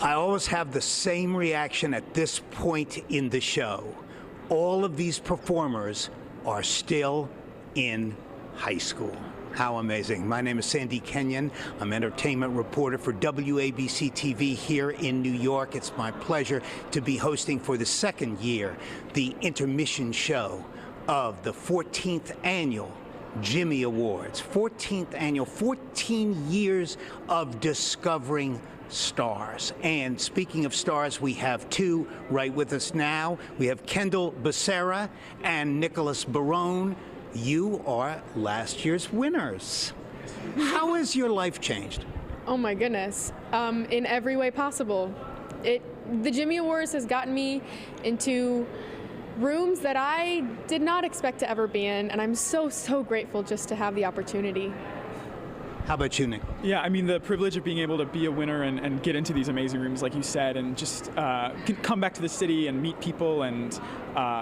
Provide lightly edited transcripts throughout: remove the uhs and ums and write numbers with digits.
I always have the same reaction at this point in the show. All of these performers are still in high school. How amazing. My name is Sandy Kenyon. I'm entertainment reporter for WABC-TV here in New York. It's my pleasure to be hosting for the second year the intermission show of the 14th annual Jimmy Awards. 14th annual, 14 years of discovering stars. And speaking of stars, we have two right with us now. We have Kendall Becerra and Nicholas Barone. You are last year's winners. How has your life changed? Oh my goodness, in every way possible. The Jimmy Awards has gotten me into rooms that I did not expect to ever be in, and I'm so grateful just to have the opportunity. How about you, Nick? Yeah, I mean, the privilege of being able to be a winner and get into these amazing rooms, like you said, and just come back to the city and meet people, and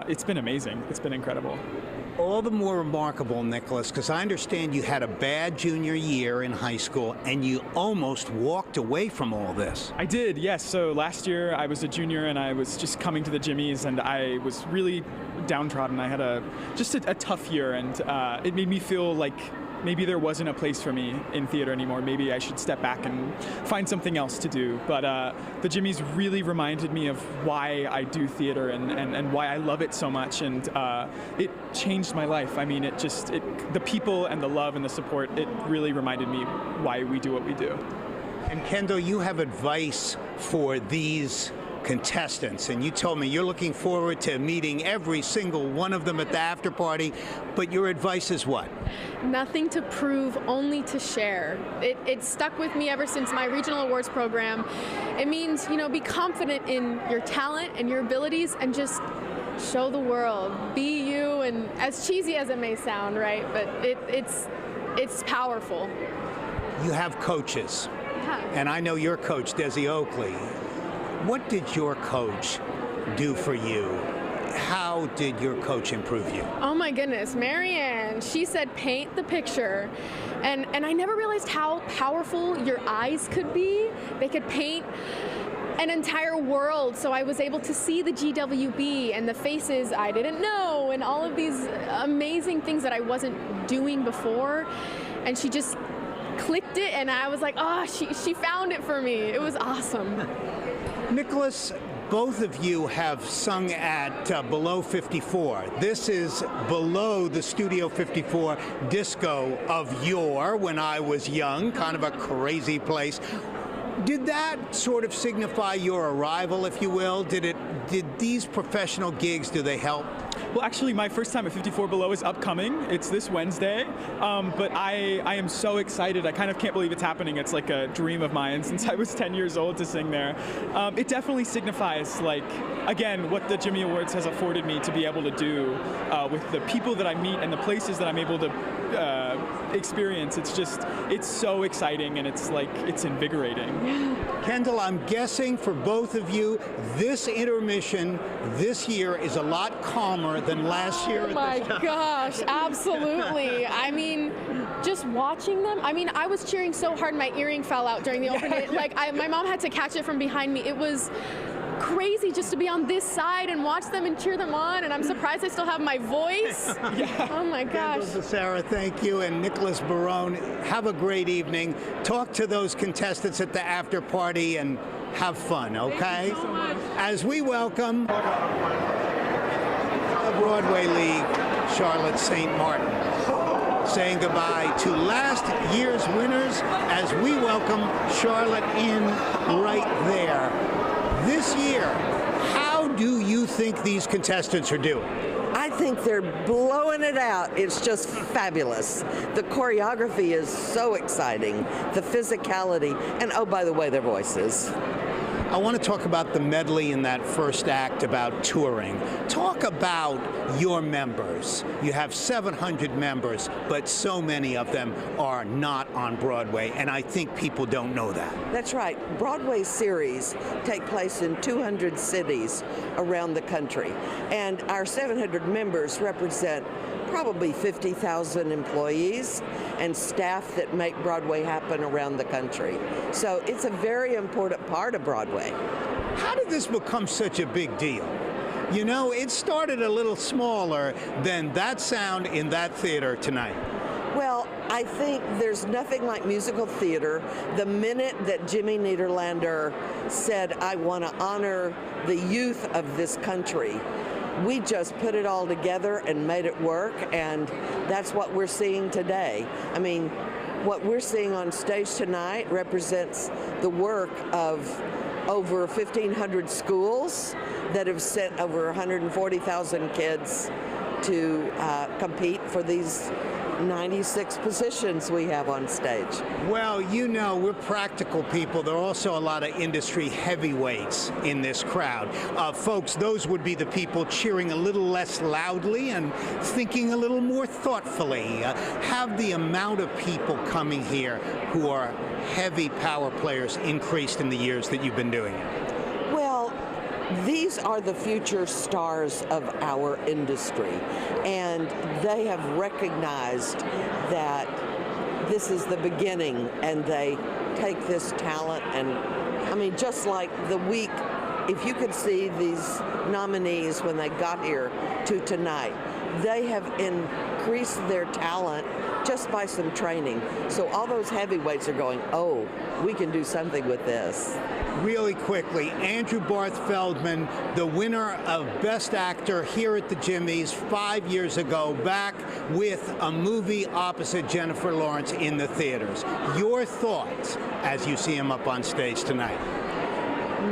it's been amazing. It's been incredible. All the more remarkable, Nicholas, because I understand you had a bad junior year in high school and you almost walked away from all this. I did, yes. So last year I was a junior and I was just coming to the Jimmys and I was really downtrodden. I had just a tough year, and it made me feel like maybe there wasn't a place for me in theater anymore. Maybe I should step back and find something else to do. But the Jimmys really reminded me of why I do theater and why I love it so much. And it changed my life. I mean, the people and the love and the support, it really reminded me why we do what we do. And Kendall, you have advice for these contestants, and you told me you're looking forward to meeting every single one of them at the after party, but your advice is what? Nothing to prove, only to share. It stuck with me ever since my regional awards program. It means, be confident in your talent and your abilities and just show the world. Be you, and as cheesy as it may sound, right? But it's powerful. You have coaches, and I know your coach, Desi Oakley. What did your coach do for you? How did your coach improve you? Oh my goodness, Marianne, she said paint the picture. And I never realized how powerful your eyes could be. They could paint an entire world. So I was able to see the GWB and the faces I didn't know and all of these amazing things that I wasn't doing before. And she just clicked it, and I was like, oh, she found it for me. It was awesome. Nicholas, both of you have sung at Below 54. This is below the Studio 54 disco of yore when I was young, kind of a crazy place. Did that sort of signify your arrival, if you will? Did these professional gigs, do they help? Well, actually, my first time at 54 Below is upcoming. It's this Wednesday, but I am so excited. I kind of can't believe it's happening. It's like a dream of mine since I was 10 years old to sing there. It definitely signifies, like, again, what the Jimmy Awards has afforded me to be able to do with the people that I meet and the places that I'm able to experience. It's so exciting, and it's invigorating. Kendall, I'm guessing for both of you, this intermission this year is a lot calmer than last year. Oh my gosh, absolutely. I mean, just watching them, I was cheering so hard my earring fell out during the opening. Like, my mom had to catch it from behind me. It was crazy just to be on this side and watch them and cheer them on, and I'm surprised I still have my voice. Yeah. Oh my gosh. Kendall Becerra, thank you, and Nicholas Barone, have a great evening. Talk to those contestants at the after party and have fun, okay? Thank you so much. As we welcome the Broadway League, Charlotte St. Martin, saying goodbye to last year's winners as we welcome Charlotte in right there. This year, how do you think these contestants are doing? I think they're blowing it out. It's just fabulous. The choreography is so exciting, the physicality, and oh, by the way, their voices. I want to talk about the medley in that first act about touring. Talk about your members. You have 700 members, but so many of them are not on Broadway, and I think people don't know that. That's right. Broadway series take place in 200 cities around the country, and our 700 members represent probably 50,000 employees and staff that make Broadway happen around the country. So it's a very important part of Broadway. How did this become such a big deal? You know, it started a little smaller than that sound in that theater tonight. Well, I think there's nothing like musical theater. The minute that Jimmy Niederlander said, I want to honor the youth of this country, we just put it all together and made it work, and that's what we're seeing today. I mean, what we're seeing on stage tonight represents the work of over 1,500 schools that have sent over 140,000 kids to compete for these 96 positions we have on stage. Well, you know, we're practical people. There are also a lot of industry heavyweights in this crowd. Folks, those would be the people cheering a little less loudly and thinking a little more thoughtfully. Have the amount of people coming here who are heavy power players increased in the years that you've been doing it? Well, these are the future stars of our industry, and they have recognized that this is the beginning, and they take this talent and, I mean, just like the week, if you could see these nominees when they got here to tonight, they have increased their talent just by some training. So all those heavyweights are going, oh, we can do something with this. Really quickly, Andrew Barth Feldman, the winner of Best Actor here at the Jimmys 5 years ago, back with a movie opposite Jennifer Lawrence in the theaters. Your thoughts as you see him up on stage tonight?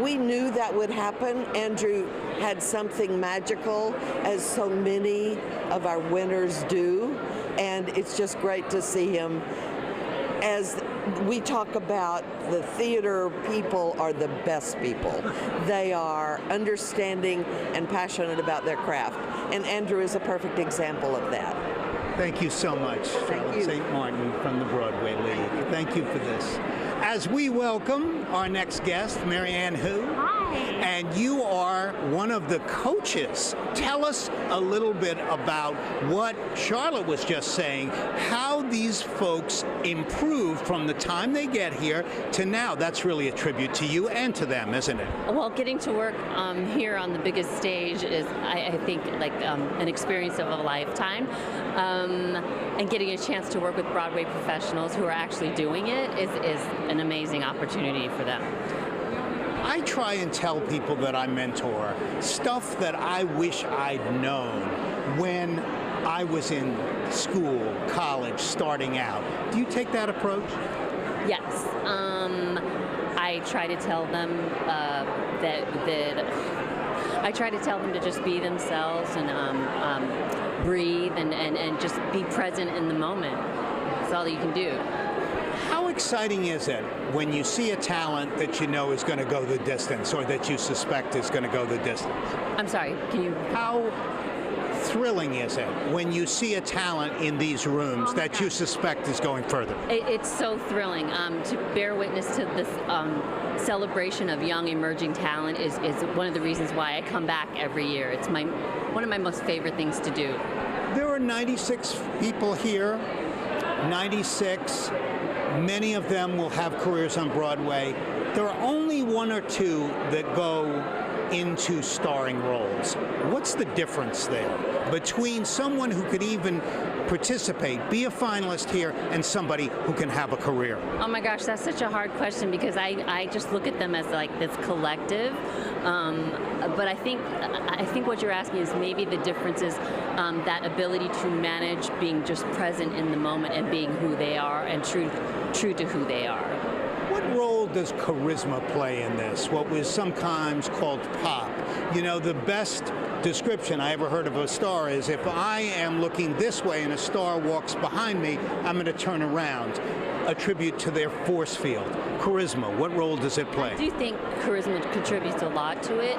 We knew that would happen. Andrew had something magical, as so many of our winners do, and it's just great to see him. As we talk about, the theater people are the best people. They are understanding and passionate about their craft, and Andrew is a perfect example of that. Thank you so much, Charlotte St. Martin from the Broadway League. Thank you for this. As we welcome our next guest, Marianne Hu. Hi. And you are one of the coaches. Tell us a little bit about what Charlotte was just saying, how these folks improve from the time they get here to now. That's really a tribute to you and to them, isn't it? Well, getting to work here on the biggest stage is, I think, like an experience of a lifetime. And getting a chance to work with Broadway professionals who are actually doing it is an amazing opportunity for them. I try and tell people that I mentor stuff that I wish I'd known when I was in school, college, starting out. Do you take that approach? Yes. I try to tell them I try to tell them to just be themselves and breathe and just be present in the moment. That's all you can do. How exciting is it when you see a talent that you know is going to go the distance or that you suspect is going to go the distance? I'm sorry, can you? How thrilling is it when you see a talent in these rooms that you suspect is going further? It's so thrilling. To bear witness to this celebration of young emerging talent is one of the reasons why I come back every year. It's one of my most favorite things to do. There are 96 people here, 96. Many of them will have careers on Broadway. There are only one or two that go into starring roles. What's the difference there between someone who could even participate, be a finalist here, and somebody who can have a career? Oh my gosh, that's such a hard question because I just look at them as like this collective. But I think what you're asking is maybe the difference is that ability to manage being just present in the moment and being who they are and true to who they are. What role does charisma play in this? What was sometimes called pop. You know, the best description I ever heard of a star is if I am looking this way and a star walks behind me, I'm going to turn around. A tribute to their force field. Charisma, what role does it play? I do think charisma contributes a lot to it.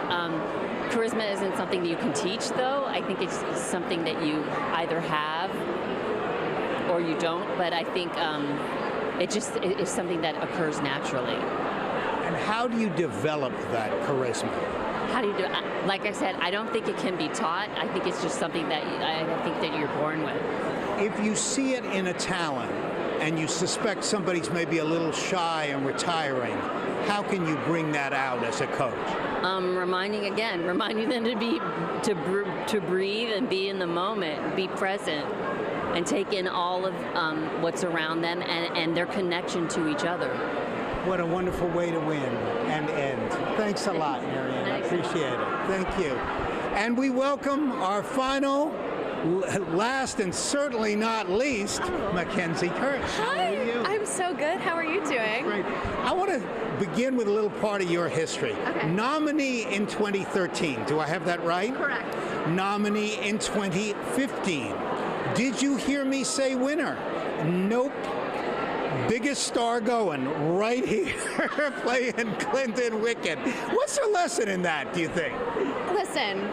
Charisma isn't something that you can teach, though. I think it's something that you either have or you don't, but I think it is something that occurs naturally. And how do you develop that charisma? how do you do it? Like I said, I don't think it can be taught. I think it's just something that I think that you're born with. If you see it in a talent and you suspect somebody's maybe a little shy and retiring, how can you bring that out as a coach? Reminding them to breathe and be in the moment, be present, and take in all of what's around them and their connection to each other. What a wonderful way to win and end. Thanks a lot, Marianne. I appreciate it. Thank you. And we welcome our final, last and certainly not least, Mackenzie Kurtz. Hi, how are you? I'm so good. How are you doing? Great. I want to begin with a little part of your history. Okay. Nominee in 2013. Do I have that right? Correct. Nominee in 2015. Did you hear me say winner? Nope. Biggest star going right here, playing Clinton Wicked. What's the lesson in that, do you think? Listen,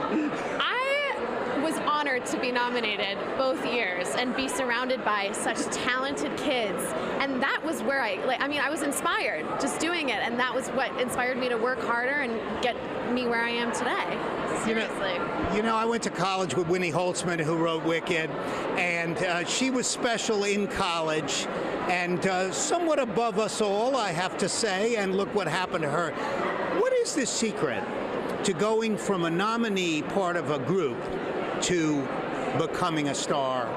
I was honored to be nominated both years and be surrounded by such talented kids. And that was where I was inspired just doing it. And that was what inspired me to work harder and get me where I am today. Seriously. You know, I went to college with Winnie Holtzman, who wrote Wicked, and she was special in college and somewhat above us all, I have to say, and look what happened to her. What is the secret to going from a nominee part of a group to becoming a star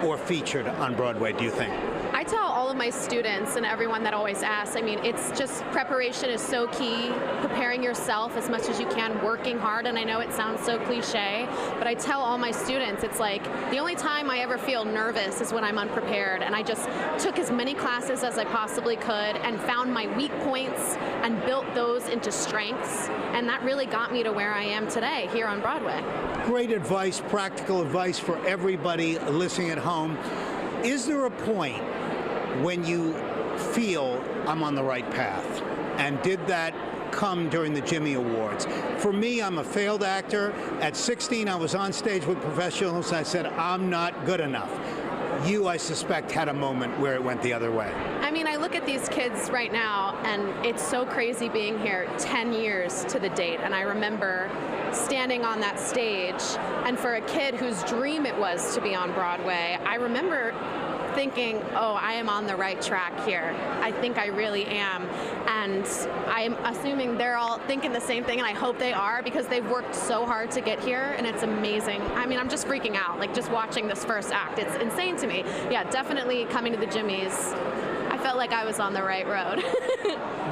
or featured on Broadway, do you think? I tell all of my students and everyone that always asks, I mean, it's just preparation is so key, preparing yourself as much as you can, working hard, and I know it sounds so cliche, but I tell all my students, it's like the only time I ever feel nervous is when I'm unprepared, and I just took as many classes as I possibly could and found my weak points and built those into strengths, and that really got me to where I am today here on Broadway. Great advice, practical advice for everybody listening at home. Is there a point when you feel I'm on the right path? And did that come during the Jimmy Awards? For me, I'm a failed actor. At 16, I was on stage with professionals, and I said, I'm not good enough. You, I suspect, had a moment where it went the other way. I mean, I look at these kids right now, and it's so crazy being here 10 years to the date. And I remember standing on that stage, and for a kid whose dream it was to be on Broadway, I remember thinking, oh, I am on the right track here. I think I really am. And I'm assuming they're all thinking the same thing, and I hope they are, because they've worked so hard to get here, and it's amazing. I mean, I'm just freaking out, like just watching this first act. It's insane to me. Yeah, definitely coming to the Jimmys, I felt like I was on the right road.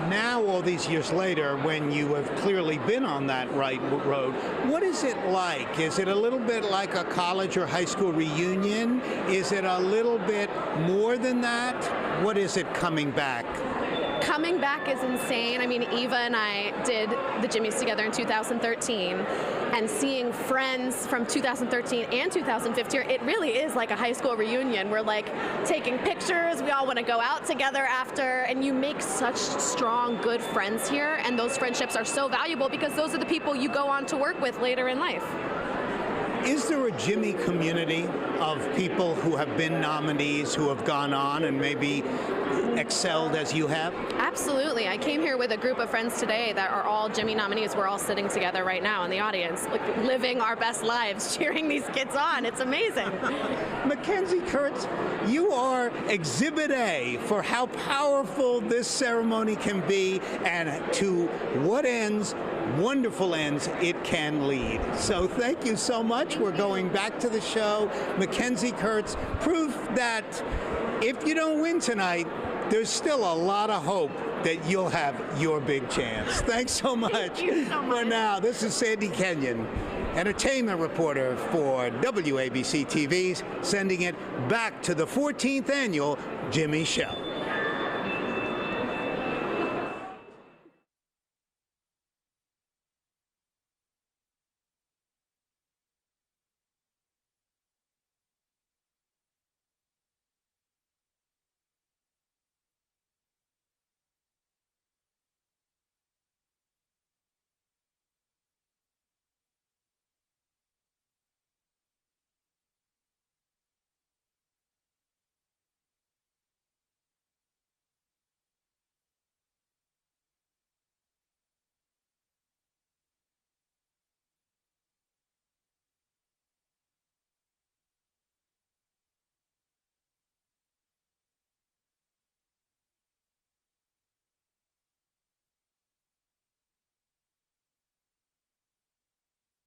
Now, all these years later, when you have clearly been on that right road, what is it like? Is it a little bit like a college or high school reunion? Is it a little bit more than that? What is it coming back? Coming back is insane. I mean, Eva and I did the Jimmys together in 2013, and seeing friends from 2013 and 2015, it really is like a high school reunion. We're like taking pictures, we all want to go out together after, and you make such strong, good friends here, and those friendships are so valuable because those are the people you go on to work with later in life. Is there a Jimmy community of people who have been nominees, who have gone on and maybe excelled as you have? Absolutely. I came here with a group of friends today that are all Jimmy nominees. We're all sitting together right now in the audience, like living our best lives, cheering these kids on. It's amazing. Mackenzie Kurtz, you are Exhibit A for how powerful this ceremony can be and to what ends, wonderful ends, it can lead. So thank you so much. We're going back to the show. Mackenzie Kurtz, proof that if you don't win tonight, there's still a lot of hope that you'll have your big chance. Thanks so much. Thank you so much. For now, this is Sandy Kenyon, entertainment reporter for WABC-TV's, sending it back to the 14th annual Jimmy Show.